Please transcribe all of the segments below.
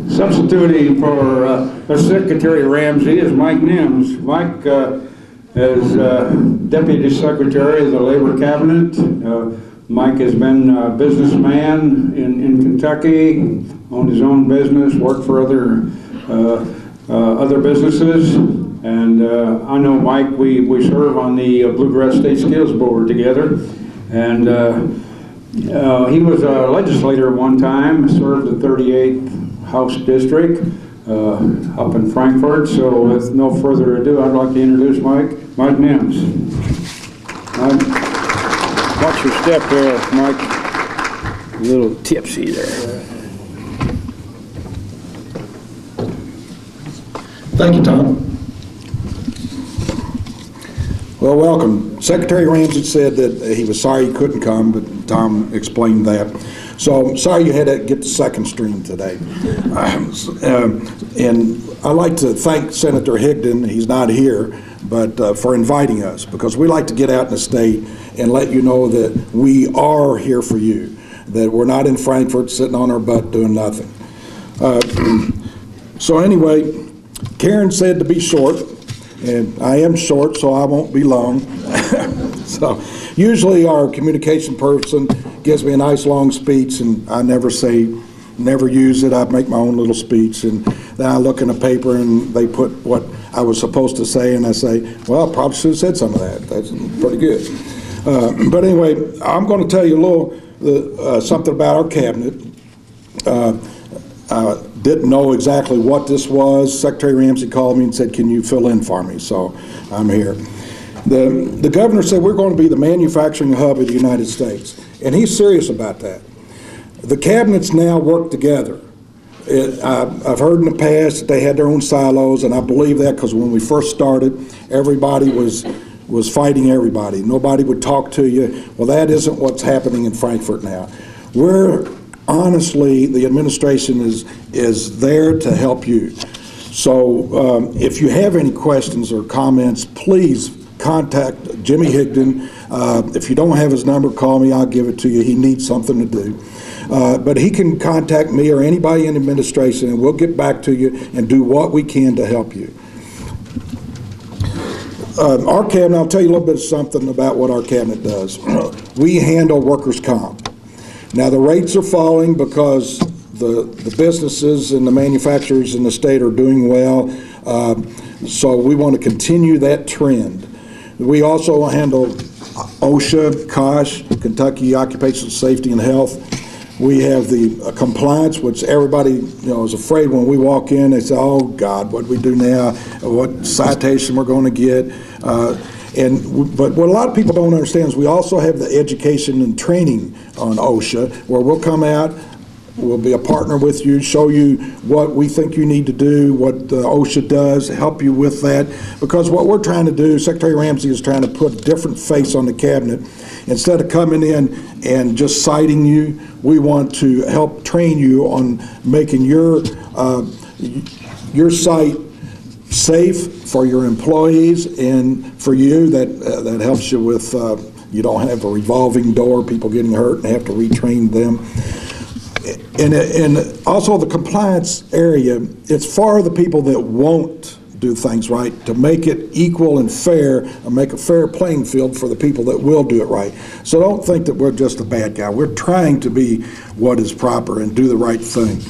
Substituting for Secretary Ramsey is Mike Nims. Mike is Deputy Secretary of the Labor Cabinet. Mike has been a businessman in Kentucky, owned his own business, worked for other businesses. And I know Mike, we serve on the Bluegrass State Skills Board together. And he was a legislator one time, served the 38th House District up in Frankfort. So with no further ado, I'd like to introduce Mike Nims. Watch your step there, Mike. A little tipsy there. Thank you, Tom. Well, welcome. Secretary Ramsey said that he was sorry he couldn't come, but Tom explained that. So sorry you had to get the second stream today. And I'd like to thank Senator Higdon, he's not here, but for inviting us, because we like to get out in the state and let you know that we are here for you, that we're not in Frankfurt sitting on our butt doing nothing. So anyway, Karen said to be short, and I am short, so I won't be long. So usually our communication person gives me a nice long speech, and I never use it. I make my own little speech, and then I look in the paper and they put what I was supposed to say, and I say, well, I probably should have said some of that. That's pretty good. But anyway, I'm going to tell you a little something about our cabinet. Didn't know exactly what this was. Secretary Ramsey called me and said, can you fill in for me? So I'm here. The governor said we're going to be the manufacturing hub of the United States, and he's serious about that. The cabinets now work together. I've heard in the past that they had their own silos, and I believe that because when we first started, everybody was fighting everybody. Nobody would talk to you. Well, that isn't what's happening in Frankfurt now. Honestly, the administration is there to help you. So if you have any questions or comments, please contact Jimmy Higdon. If you don't have his number, call me. I'll give it to you. He needs something to do. But he can contact me or anybody in administration, and we'll get back to you and do what we can to help you. Our cabinet, I'll tell you a little bit of something about what our cabinet does. We handle workers' comp. Now the rates are falling because the businesses and the manufacturers in the state are doing well, so we want to continue that trend. We also handle OSHA, COSH, Kentucky Occupational Safety and Health. We have the compliance, which everybody is afraid when we walk in. They say, oh God, what do we do now? What citation we're going to get? But what a lot of people don't understand is we also have the education and training on OSHA, where we'll come out, we'll be a partner with you, show you what we think you need to do, what OSHA does, help you with that. Because what we're trying to do, Secretary Ramsey is trying to put a different face on the cabinet. Instead of coming in and just citing you, we want to help train you on making your site safe for your employees and for you. That helps you with you don't have a revolving door, people getting hurt and have to retrain them. And also the compliance area, it's for the people that won't do things right, to make it equal and fair, and make a fair playing field for the people that will do it right. So don't think that we're just a bad guy. We're trying to be what is proper and do the right thing.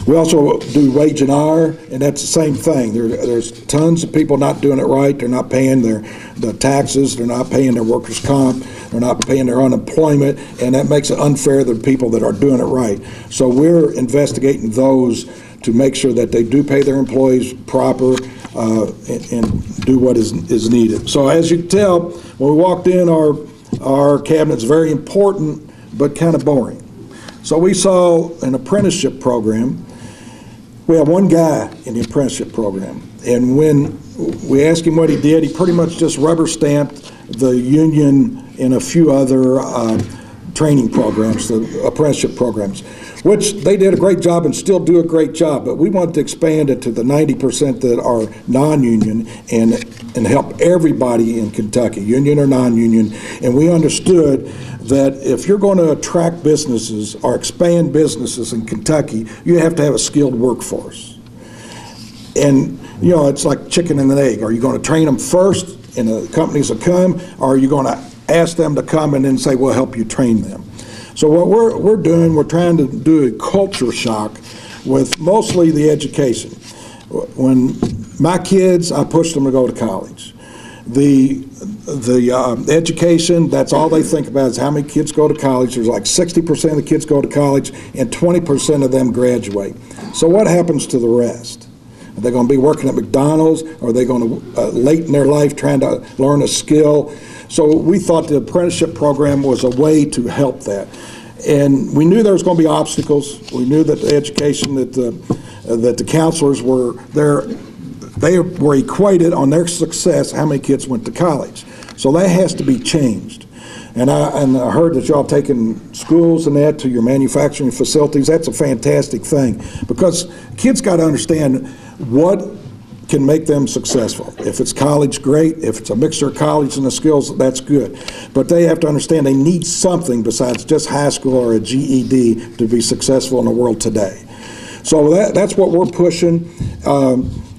We also do wage and hour, and that's the same thing. There's tons of people not doing it right. They're not paying the taxes. They're not paying their workers' comp. They're not paying their unemployment, and that makes it unfair to the people that are doing it right. So we're investigating those to make sure that they do pay their employees proper and do what is needed. So as you can tell, when we walked in, our cabinet's very important, but kind of boring. So we saw an apprenticeship program. We had one guy in the apprenticeship program, and when we asked him what he did, he pretty much just rubber stamped the union and a few other training programs, the apprenticeship programs, which they did a great job and still do a great job, but we wanted to expand it to the 90% that are non-union and help everybody in Kentucky, union or non-union. And we understood that if you're going to attract businesses or expand businesses in Kentucky, you have to have a skilled workforce. And, you know, it's like chicken and an egg. Are you going to train them first and the companies will come, or are you going to ask them to come and then say, we'll help you train them? So what we're doing, we're trying to do a culture shock with mostly the education. When my kids, I pushed them to go to college. The education, that's all they think about is how many kids go to college. There's like 60% of the kids go to college and 20% of them graduate. So what happens to the rest? Are they going to be working at McDonald's? Or are they going to, late in their life, trying to learn a skill? So we thought the apprenticeship program was a way to help that. And we knew there was going to be obstacles. We knew that the education, that the counselors were there, they were equated on their success how many kids went to college. So that has to be changed. And I heard that y'all taking schools and that to your manufacturing facilities. That's a fantastic thing, because kids got to understand what can make them successful. If it's college, great. If it's a mixture of college and the skills, that's good. But they have to understand they need something besides just high school or a GED to be successful in the world today. So that's what we're pushing.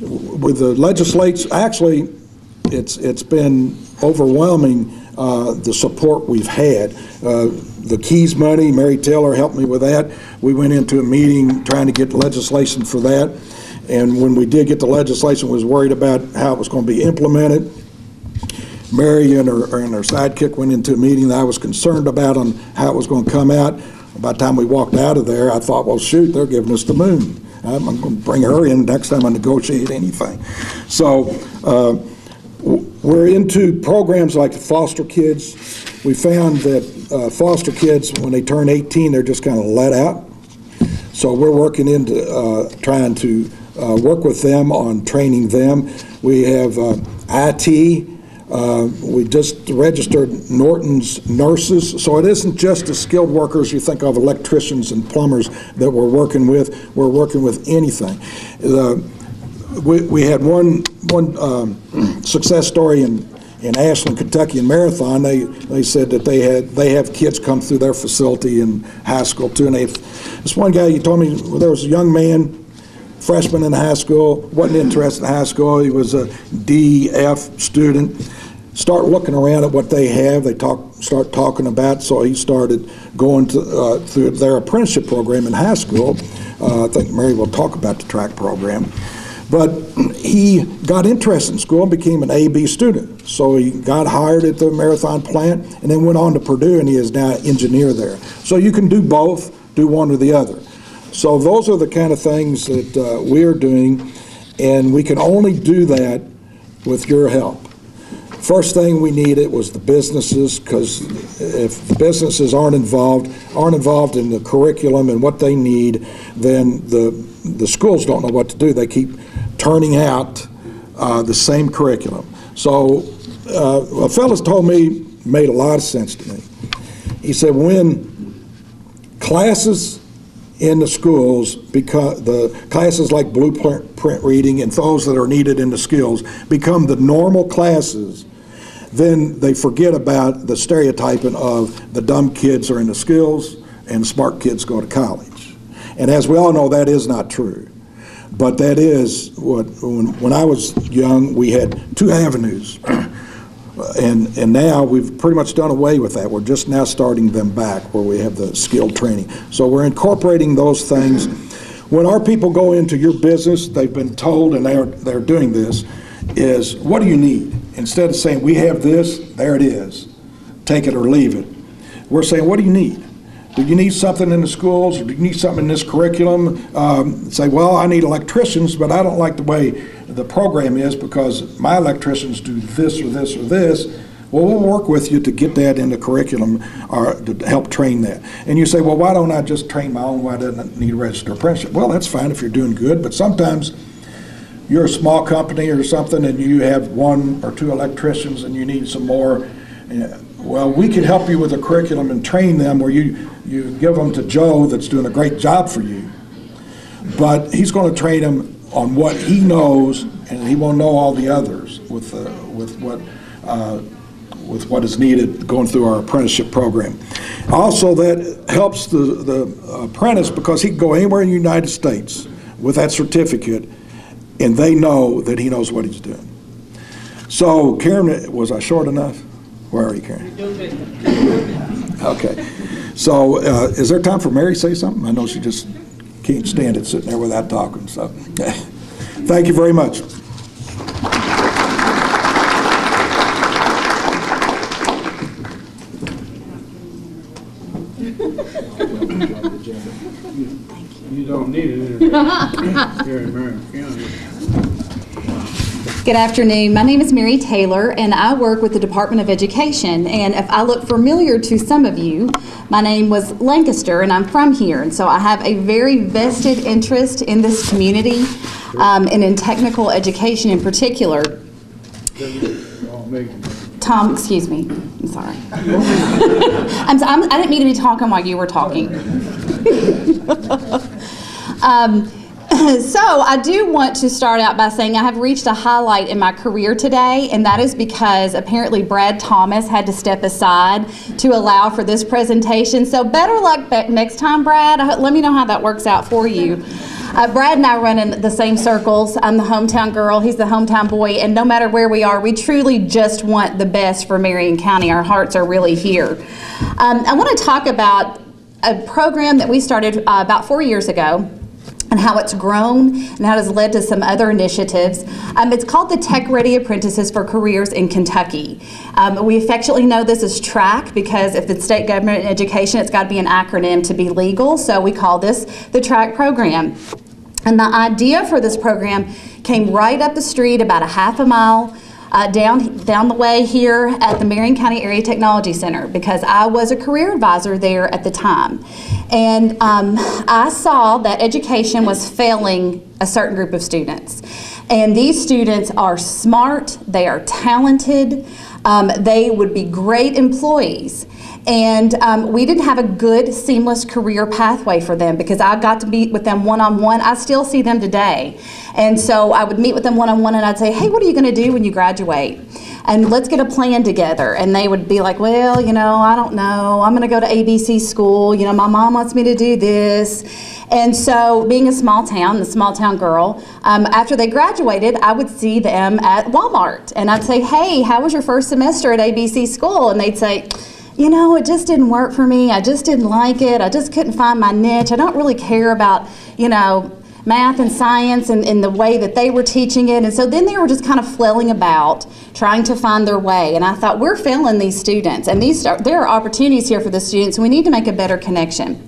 With the legislature, actually, it's been overwhelming, the support we've had. The Keys money, Mary Taylor helped me with that. We went into a meeting trying to get legislation for that. And when we did get the legislation, we was worried about how it was going to be implemented. Marion and her sidekick went into a meeting that I was concerned about on how it was going to come out. By the time we walked out of there, I thought, well, shoot, they're giving us the moon. I'm going to bring her in next time I negotiate anything. So we're into programs like foster kids. We found that foster kids, when they turn 18, they're just kind of let out. So we're working into trying to work with them on training them. We have IT. We just registered Norton's nurses. So it isn't just the skilled workers you think of, electricians and plumbers, that we're working with. We're working with anything. We had one success story in Ashland, Kentucky, in Marathon. They said that they have kids come through their facility in high school too. And this one guy, he told me there was a young man, freshman in high school, wasn't interested in high school. He was a DEF student. Start looking around at what they have. They start talking about. So he started going to through their apprenticeship program in high school. I think Mary will talk about the track program. But he got interested in school and became an AB student. So he got hired at the Marathon plant and then went on to Purdue, and he is now an engineer there. So you can do both, do one or the other. So those are the kind of things that we're doing, and we can only do that with your help. First thing we needed was the businesses, because if the businesses aren't involved in the curriculum and what they need, then the schools don't know what to do. They keep turning out the same curriculum. So a fellow's told me, made a lot of sense to me. He said, when classes in the schools, because the classes like blueprint reading and those that are needed in the skills become the normal classes, then they forget about the stereotyping of the dumb kids are in the skills and smart kids go to college. And as we all know, that is not true. But that is what, when I was young, we had two avenues. And now we've pretty much done away with that. We're just now starting them back where we have the skilled training. So we're incorporating those things. When our people go into your business, they've been told, and they're doing this, is what do you need? Instead of saying we have this, there it is, take it or leave it. We're saying what do you need? Do you need something in the schools, or do you need something in this curriculum? Say, well, I need electricians, but I don't like the way the program is because my electricians do this or this or this. Well, we'll work with you to get that in the curriculum or to help train that. And you say, well, why don't I just train my own? Why doesn't I need a registered apprenticeship? Well, that's fine if you're doing good, but sometimes you're a small company or something and you have one or two electricians and you need some more. Well, we can help you with the curriculum and train them where you give them to Joe that's doing a great job for you. But he's going to train them on what he knows, and he won't know all the others with what is needed going through our apprenticeship program. Also, that helps the apprentice because he can go anywhere in the United States with that certificate, and they know that he knows what he's doing. So, Karen, was I short enough? Where are you, Karen? Okay. So, is there time for Mary to say something? I know she just can't stand it sitting there without talking. So, thank you very much. You don't need it. Here in Marion County. Good afternoon. My name is Mary Taylor, and I work with the Department of Education. And if I look familiar to some of you, my name was Lancaster, and I'm from here. And so I have a very vested interest in this community and in technical education in particular. Tom, excuse me. I'm sorry. I didn't mean to be talking while you were talking. So I do want to start out by saying I have reached a highlight in my career today, and that is because apparently Brad Thomas had to step aside to allow for this presentation. So better luck next time, Brad. Let me know how that works out for you. Brad and I run in the same circles. I'm the hometown girl, he's the hometown boy, and no matter where we are, we truly just want the best for Marion County. Our hearts are really here. I want to talk about a program that we started about 4 years ago, and how it's grown and how it has led to some other initiatives. It's called the Tech Ready Apprentices for Careers in Kentucky. We affectionately know this as TRAC because if it's state government education, it's got to be an acronym to be legal, so we call this the TRAC program. And the idea for this program came right up the street about a half a mile down the way here at the Marion County Area Technology Center because I was a career advisor there at the time. And I saw that education was failing a certain group of students. And these students are smart, they are talented, they would be great employees. And we didn't have a good, seamless career pathway for them because I got to meet with them one-on-one. I still see them today. And so I would meet with them one-on-one and I'd say, hey, what are you going to do when you graduate? And let's get a plan together. And they would be like, well, you know, I don't know. I'm going to go to ABC school. You know, my mom wants me to do this. And so being a small town girl, after they graduated, I would see them at Walmart. And I'd say, hey, how was your first semester at ABC school? And they'd say, you know, it just didn't work for me. I just didn't like it. I just couldn't find my niche. I don't really care about, you know, math and science and the way that they were teaching it. And so then they were just kind of flailing about, trying to find their way. And I thought, we're failing these students. And there are opportunities here for the students. We need to make a better connection.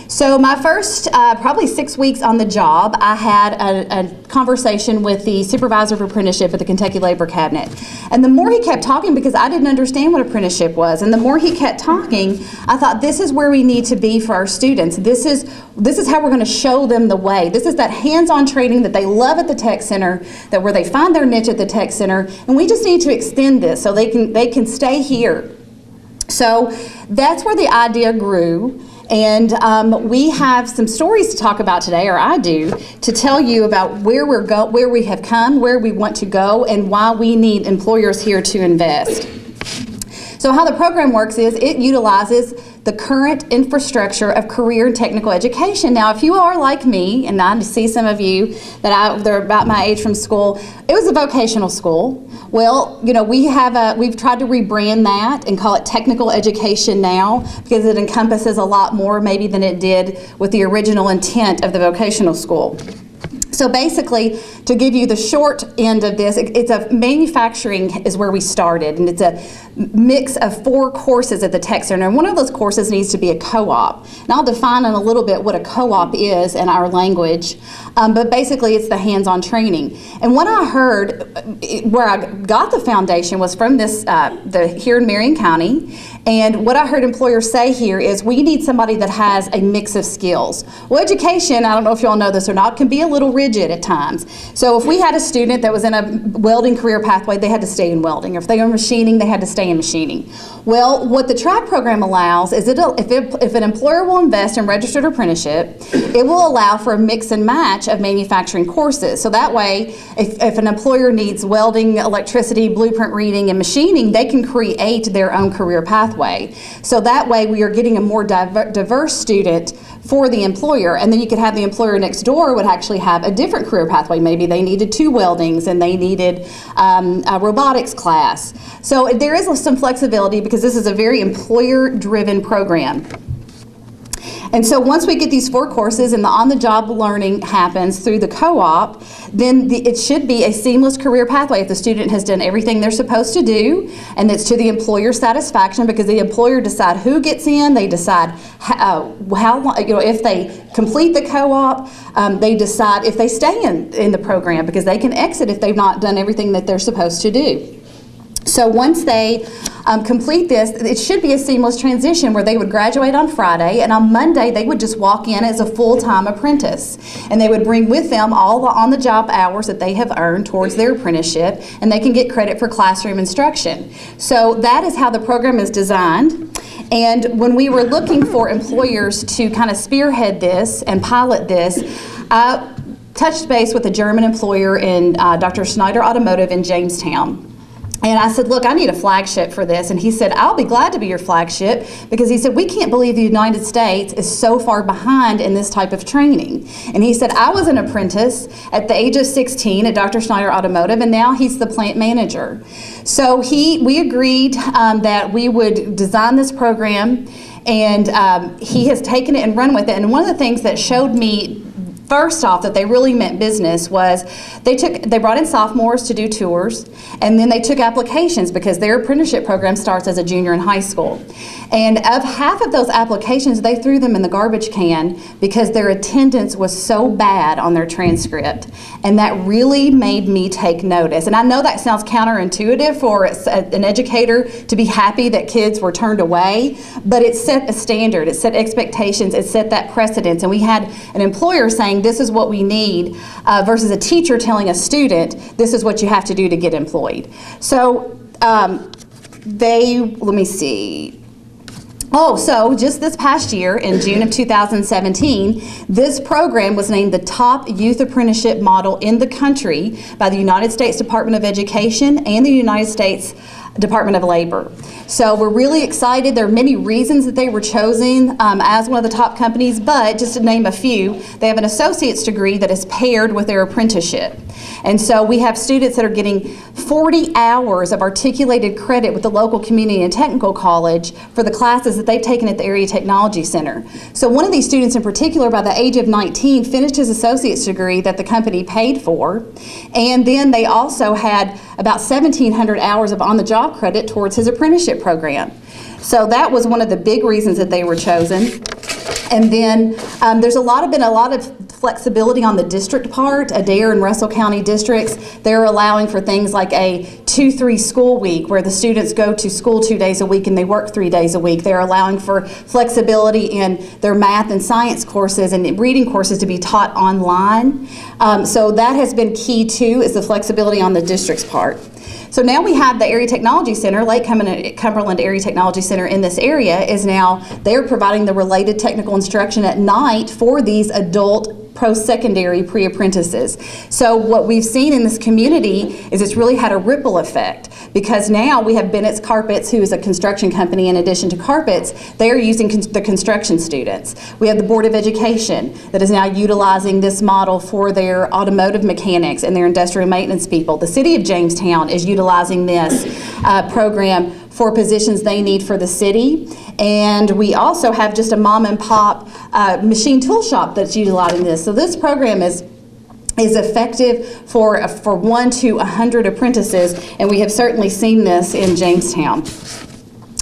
So my first probably 6 weeks on the job, I had a conversation with the supervisor of apprenticeship at the Kentucky Labor Cabinet. And the more he kept talking, because I didn't understand what apprenticeship was, and the more he kept talking, I thought this is where we need to be for our students. This is how we're going to show them the way. This is that hands-on training that they love at the Tech Center, that where they find their niche at the Tech Center, and we just need to extend this so they can stay here. So that's where the idea grew. And we have some stories to talk about today, or I do, to tell you about where we have come, where we want to go, and why we need employers here to invest. So how the program works is it utilizes the current infrastructure of career and technical education. Now, if you are like me, and I see some of you they're about my age from school, it was a vocational school. Well, you know, we've tried to rebrand that and call it technical education now because it encompasses a lot more maybe than it did with the original intent of the vocational school. So basically, to give you the short end of this, it's a manufacturing is where we started, and it's a mix of 4 courses at the Tech Center. And one of those courses needs to be a co-op. And I'll define in a little bit what a co-op is in our language, but basically it's the hands-on training. And what I heard, where I got the foundation was from this, here in Marion County, and what I heard employers say here is we need somebody that has a mix of skills. Well, education, I don't know if you all know this or not, can be a little rigid at times. So if we had a student that was in a welding career pathway, they had to stay in welding. If they were machining, they had to stay in machining. Well, what the track program allows is if an employer will invest in registered apprenticeship, it will allow for a mix and match of manufacturing courses. So that way, if an employer needs welding, electricity, blueprint reading, and machining, they can create their own career pathway. So that way, we are getting a more diverse student for the employer, and then you could have the employer next door would actually have a different career pathway. Maybe they needed 2 weldings and they needed a robotics class. So there is some flexibility because this is a very employer-driven program. And so once we get these 4 courses and the on-the-job learning happens through the co-op, then it should be a seamless career pathway if the student has done everything they're supposed to do, and it's to the employer's satisfaction, because the employer decide who gets in, they decide how long, if they complete the co-op, they decide if they stay in the program, because they can exit if they've not done everything that they're supposed to do. So once they complete this, it should be a seamless transition where they would graduate on Friday, and on Monday they would just walk in as a full-time apprentice. And they would bring with them all the on-the-job hours that they have earned towards their apprenticeship, and they can get credit for classroom instruction. So that is how the program is designed. And when we were looking for employers to kind of spearhead this and pilot this, I touched base with a German employer in Dr. Schneider Automotive in Jamestown. And I said, look, I need a flagship for this. And he said, I'll be glad to be your flagship, because he said, we can't believe the United States is so far behind in this type of training. And he said, I was an apprentice at the age of 16 at Dr. Schneider Automotive, and now he's the plant manager. So we agreed that we would design this program, and he has taken it and run with it. And one of the things that showed me first off that they really meant business was they brought in sophomores to do tours, and then they took applications, because their apprenticeship program starts as a junior in high school. And of half of those applications, they threw them in the garbage can because their attendance was so bad on their transcript. And that really made me take notice. And I know that sounds counterintuitive for an educator to be happy that kids were turned away, but it set a standard, it set expectations, it set that precedence. And we had an employer saying, this is what we need, versus a teacher telling a student, this is what you have to do to get employed. So let me see. So just this past year, in June of 2017, this program was named the top youth apprenticeship model in the country by the United States Department of Education and the United States Department of Labor. So we're really excited. There are many reasons that they were chosen as one of the top companies, but just to name a few, they have an associate's degree that is paired with their apprenticeship. And so we have students that are getting 40 hours of articulated credit with the local community and technical college for the classes that they've taken at the Area Technology Center. So one of these students in particular, by the age of 19, finished his associate's degree that the company paid for, and then they also had about 1,700 hours of on-the-job credit towards his apprenticeship program. So that was one of the big reasons that they were chosen. And then there's been a lot of flexibility on the district part. Adair and Russell County districts, they're allowing for things like a 2-3 school week where the students go to school 2 days a week and they work 3 days a week. They're allowing for flexibility in their math and science courses and reading courses to be taught online. So that has been key too, is the flexibility on the district's part. So now we have the Area Technology Center, Lake Cumberland Area Technology Center in this area is now, they're providing the related technical instruction at night for these adult post-secondary pre-apprentices. So what we've seen in this community is it's really had a ripple effect, because now we have Bennett's Carpets, who is a construction company. In addition to carpets, they are using the construction students. We have the Board of Education that is now utilizing this model for their automotive mechanics and their industrial maintenance people. The City of Jamestown is utilizing this program for positions they need for the city. And we also have just a mom and pop machine tool shop that's utilizing this. So this program is effective for 1 to 100 apprentices, and we have certainly seen this in Jamestown.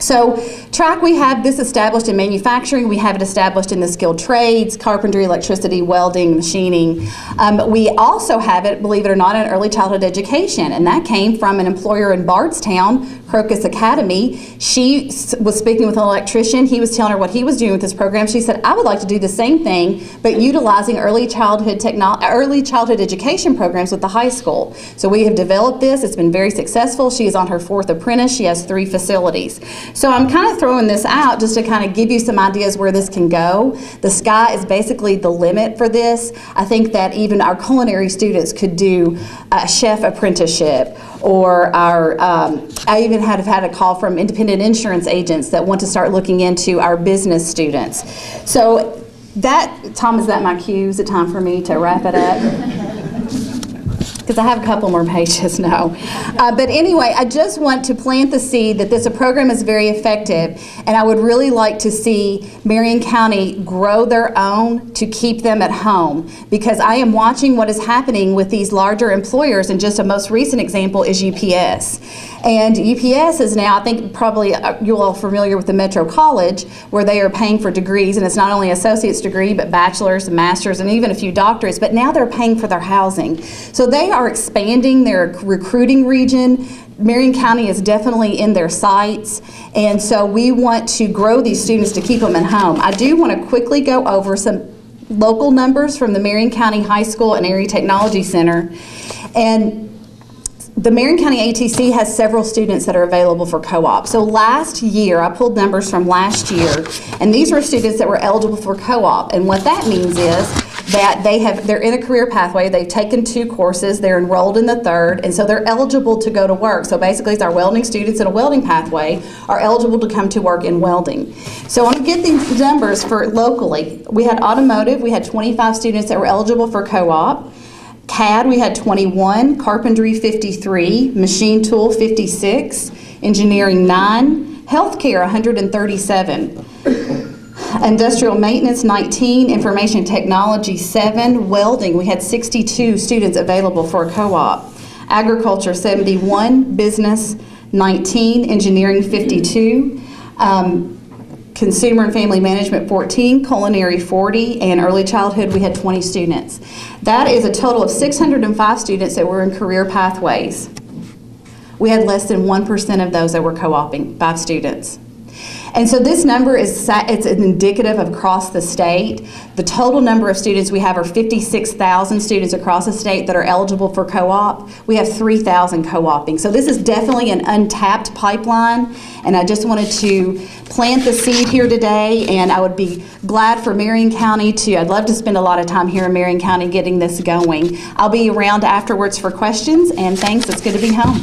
So track, we have this established in manufacturing. We have it established in the skilled trades, carpentry, electricity, welding, machining. We also have it, believe it or not, in early childhood education, and that came from an employer in Bardstown, Crocus Academy. She was speaking with an electrician. He was telling her what he was doing with this program. She said, I would like to do the same thing, but utilizing early childhood education programs with the high school. So we have developed this. It's been very successful. She is on her 4th apprentice. She has 3 facilities. So I'm kind of throwing this out just to kind of give you some ideas where this can go. The sky is basically the limit for this. I think that even our culinary students could do a chef apprenticeship, or I even have had a call from independent insurance agents that want to start looking into our business students. So that, Tom, is that my cue? Is it time for me to wrap it up? Because I have a couple more pages now. But anyway, I just want to plant the seed that this program is very effective, and I would really like to see Marion County grow their own to keep them at home, because I am watching what is happening with these larger employers, and just a most recent example is UPS. And UPS is now, I think probably you're all familiar with the Metro College, where they are paying for degrees, and it's not only associate's degree, but bachelor's, master's, and even a few doctorates, but now they're paying for their housing. So they are expanding their recruiting region. Marion County is definitely in their sights, and so we want to grow these students to keep them at home. I do want to quickly go over some local numbers from the Marion County High School and Area Technology Center. And the Marion County ATC has several students that are available for co-op. So last year, I pulled numbers from last year, and these were students that were eligible for co-op. And what that means is that they're in a career pathway, they've taken 2 courses, they're enrolled in the 3rd, and so they're eligible to go to work. So basically, it's our welding students in a welding pathway are eligible to come to work in welding. So I want to get these numbers for locally. We had automotive, we had 25 students that were eligible for co-op. CAD, we had 21, carpentry 53, machine tool 56, engineering 9, healthcare 137, industrial maintenance 19, information technology 7, welding, we had 62 students available for a co-op, agriculture 71, business 19, engineering 52, consumer and family management 14, culinary 40, and early childhood we had 20 students. That is a total of 605 students that were in career pathways. We had less than 1% of those that were co-oping, 5 students. And so this number it's indicative of across the state. The total number of students we have are 56,000 students across the state that are eligible for co-op. We have 3,000 co-oping. So this is definitely an untapped pipeline, and I just wanted to plant the seed here today, and I would be glad for Marion County I'd love to spend a lot of time here in Marion County getting this going. I'll be around afterwards for questions, and thanks, it's good to be home.